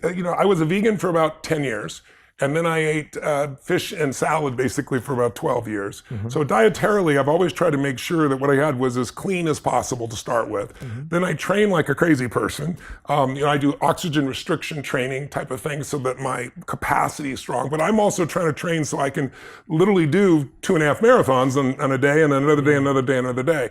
I was a vegan for about 10 years. And then I ate fish and salad basically for about 12 years. So dietarily, I've always tried to make sure that what I had was as clean as possible to start with. Then I train like a crazy person. I do oxygen restriction training type of thing so that my capacity is strong. But I'm also trying to train so I can literally do 2.5 marathons on a day, and then another day, another day, another day.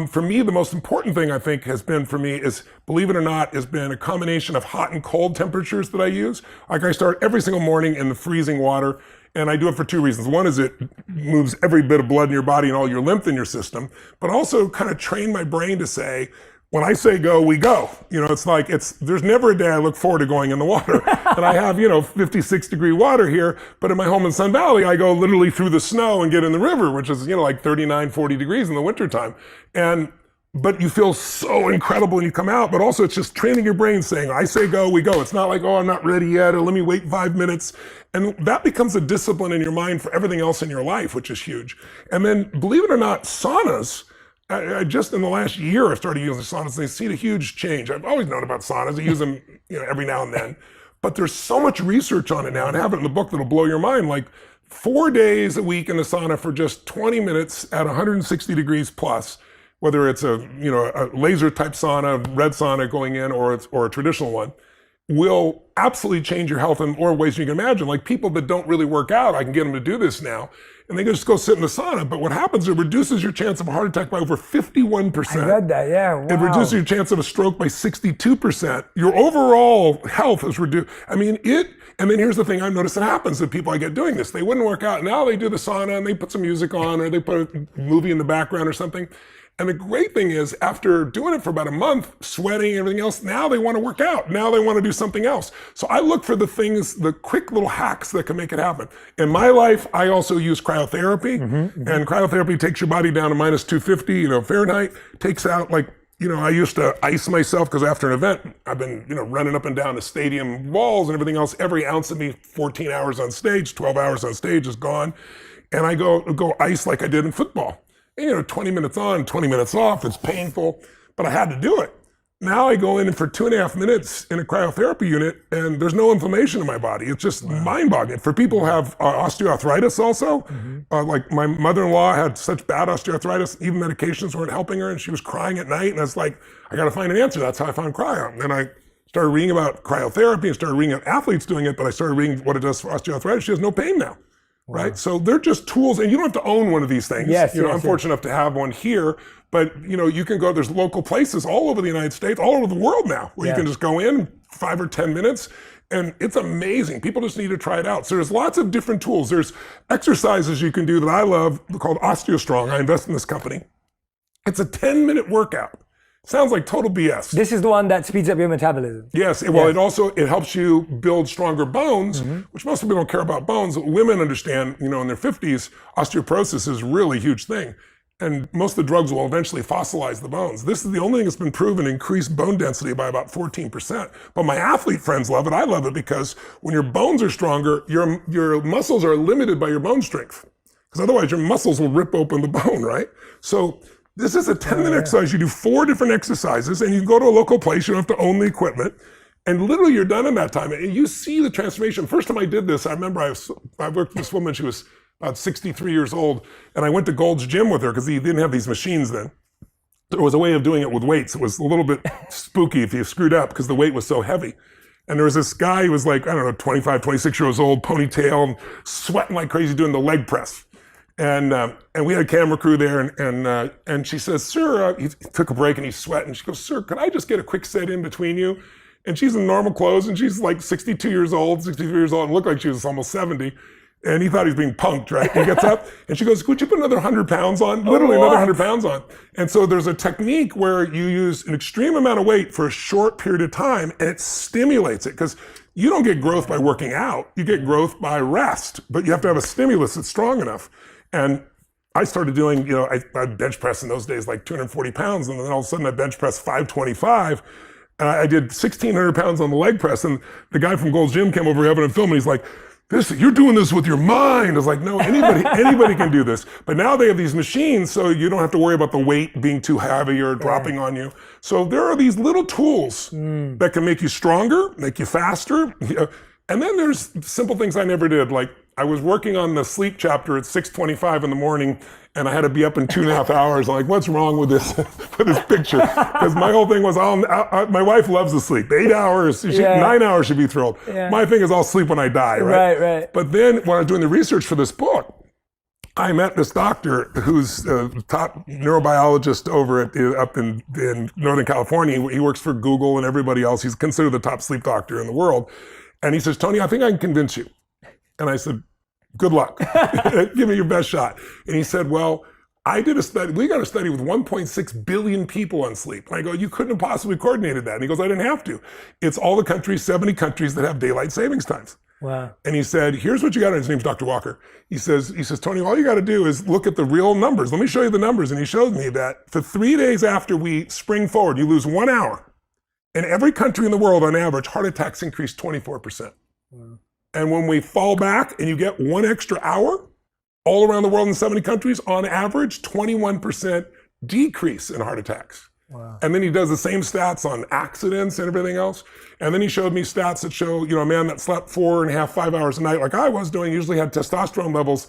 For me, the most important thing I think has been for me is, believe it or not, has been a combination of hot and cold temperatures that I use. Like I start every single morning in the freezing water, and I do it for 2 reasons. One is it moves every bit of blood in your body and all your lymph in your system, but also kind of train my brain to say, when I say go, we go. There's never a day I look forward to going in the water. And I have, 56 degree water here, but in my home in Sun Valley, I go literally through the snow and get in the river, which is, like 39, 40 degrees in the wintertime. But you feel so incredible when you come out, but also it's just training your brain saying, I say go, we go. It's not like, oh, I'm not ready yet, or let me wait 5 minutes. And that becomes a discipline in your mind for everything else in your life, which is huge. And then, believe it or not, saunas, I just in the last year, I've started using saunas, and I see a huge change. I've always known about saunas. I use them every now and then. But there's so much research on it now, and I have it in the book that'll blow your mind. Like 4 days a week in the sauna for just 20 minutes at 160 degrees plus, whether it's a laser type sauna, red sauna going in, or a traditional one, will absolutely change your health in more ways than you can imagine. Like people that don't really work out, I can get them to do this now, and they can just go sit in the sauna. But what happens, it reduces your chance of a heart attack by over 51%. I read that, yeah, wow. It reduces your chance of a stroke by 62%. Your overall health is reduced. And then here's the thing I've noticed that happens to people I get doing this. They wouldn't work out. Now they do the sauna and they put some music on, or they put a movie in the background or something. And the great thing is, after doing it for about a month, sweating and everything else, now they want to work out. Now they want to do something else. So I look for the things, the quick little hacks that can make it happen. In my life, I also use cryotherapy. And cryotherapy takes your body down to minus 250, Fahrenheit. Takes out I used to ice myself because after an event, I've been, running up and down the stadium walls and everything else. Every ounce of me, 14 hours on stage, 12 hours on stage is gone. And I go ice like I did in football. 20 minutes on, 20 minutes off, it's painful, but I had to do it. Now I go in for 2.5 minutes in a cryotherapy unit and there's no inflammation in my body. It's just mind-boggling. For people who have osteoarthritis also, like my mother-in-law had such bad osteoarthritis, even medications weren't helping her, and she was crying at night, and I was like, I gotta find an answer. That's how I found cryo. And then I started reading about cryotherapy and started reading about athletes doing it, but I started reading what it does for osteoarthritis. She has no pain now. Right? So they're just tools, and you don't have to own one of these things. I'm fortunate enough to have one here, but you can go, there's local places all over the United States, all over the world now, where you can just go in 5 or 10 minutes, and it's amazing. People just need to try it out. So there's lots of different tools. There's exercises you can do that I love called Osteostrong. I invest in this company. It's a 10-minute workout. Sounds like total BS. This is the one that speeds up your metabolism. Yes, it helps you build stronger bones, which most people don't care about bones. Women understand, in their 50s, osteoporosis is a really huge thing. And most of the drugs will eventually fossilize the bones. This is the only thing that's been proven to increase bone density by about 14%. But my athlete friends love it. I love it because when your bones are stronger, your muscles are limited by your bone strength. Because otherwise your muscles will rip open the bone, right? So this is a 10-minute exercise. You do 4 different exercises, and you can go to a local place. You don't have to own the equipment. And literally you're done in that time. And you see the transformation. First time I did this, I remember I worked with this woman. She was about 63 years old. And I went to Gold's Gym with her because he didn't have these machines then. There was a way of doing it with weights. It was a little bit spooky if you screwed up because the weight was so heavy. And there was this guy who was like, 25, 26 years old, ponytail, and sweating like crazy doing the leg press. And we had a camera crew there, and she says, sir, he took a break and he's sweating. She goes, sir, could I just get a quick set in between you? And she's in normal clothes, and she's like 63 years old, and looked like she was almost 70. And he thought he was being punked, right? He gets up and she goes, could you put another 100 pounds on? Literally another 100 pounds on. And so there's a technique where you use an extreme amount of weight for a short period of time, and it stimulates it, because you don't get growth by working out. You get growth by rest, but you have to have a stimulus that's strong enough. And I started doing, I bench press in those days like 240 pounds, and then all of a sudden I bench press 525. I did 1,600 pounds on the leg press, and the guy from Gold's Gym came over having a film, and he's like, you're doing this with your mind. It's like, no, anybody can do this. But now they have these machines, so you don't have to worry about the weight being too heavy or dropping on you. So there are these little tools that can make you stronger, make you faster. And then there's simple things I never did. Like I was working on the sleep chapter at 6:25 in the morning, and I had to be up in 2.5 hours. I'm like, what's wrong with this picture? Because my whole thing was, my wife loves to sleep. 8 hours, 9 hours she'd be thrilled. Yeah. My thing is, I'll sleep when I die, right? Right. But then when I was doing the research for this book, I met this doctor who's a top neurobiologist up in Northern California. He works for Google and everybody else. He's considered the top sleep doctor in the world. And he says, Tony, I think I can convince you. And I said, good luck. Give me your best shot. And he said, well, I did a study. We got a study with 1.6 billion people on sleep. And I go, you couldn't have possibly coordinated that. And he goes, I didn't have to. It's all the countries, 70 countries that have daylight savings times. Wow. And he said, here's what you got. His name's Dr. Walker. He says, Tony, all you got to do is look at the real numbers. Let me show you the numbers. And he showed me that for 3 days after we spring forward, you lose 1 hour. In every country in the world, on average, heart attacks increase 24%. Wow. And when we fall back and you get 1 extra hour, all around the world in 70 countries, on average, 21% decrease in heart attacks. Wow. And then he does the same stats on accidents and everything else. And then he showed me stats that show, a man that slept 4.5, 5 hours a night, like I was doing, usually had testosterone levels,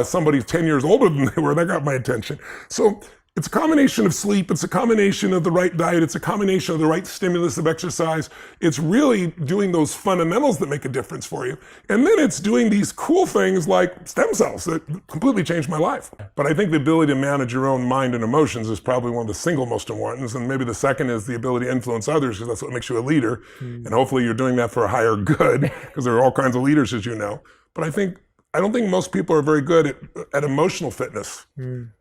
somebody 10 years older than they were. That got my attention. So it's a combination of sleep. It's a combination of the right diet. It's a combination of the right stimulus of exercise. It's really doing those fundamentals that make a difference for you. And then it's doing these cool things like stem cells that completely changed my life. But I think the ability to manage your own mind and emotions is probably one of the single most important. And maybe the second is the ability to influence others, because that's what makes you a leader. And hopefully you're doing that for a higher good, because there are all kinds of leaders, as you know. But I don't think most people are very good at emotional fitness.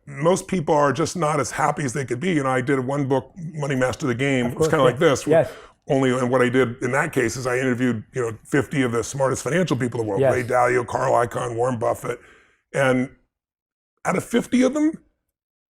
Most people are just not as happy as they could be. I did one book, Money Master the Game. It was kind of like this. Yes. Only, and what I did in that case is I interviewed, 50 of the smartest financial people in the world. Yes. Ray Dalio, Carl Icahn, Warren Buffett. And out of 50 of them,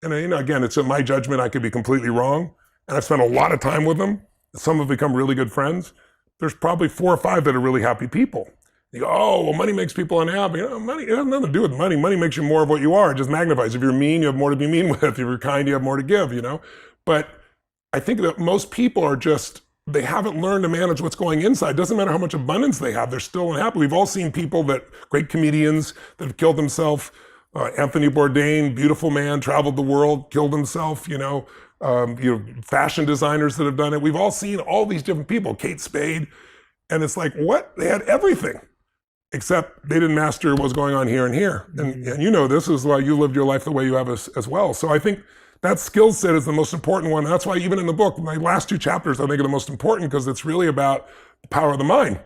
and again, it's in my judgment, I could be completely wrong. And I've spent a lot of time with them. Some have become really good friends. There's probably 4 or 5 that are really happy people. You go, oh, well, money makes people unhappy. Money, it has nothing to do with money. Money makes you more of what you are. It just magnifies. If you're mean, you have more to be mean with. If you're kind, you have more to give, But I think that most people are they haven't learned to manage what's going inside. Doesn't matter how much abundance they have, they're still unhappy. We've all seen people great comedians that have killed themselves. Anthony Bourdain, beautiful man, traveled the world, killed himself, fashion designers that have done it. We've all seen all these different people, Kate Spade. And it's like, what? They had everything. Except they didn't master what was going on here and here. And this is why you lived your life the way you have as well. So I think that skill set is the most important one. That's why even in the book, my last 2 chapters I think are the most important, because it's really about the power of the mind.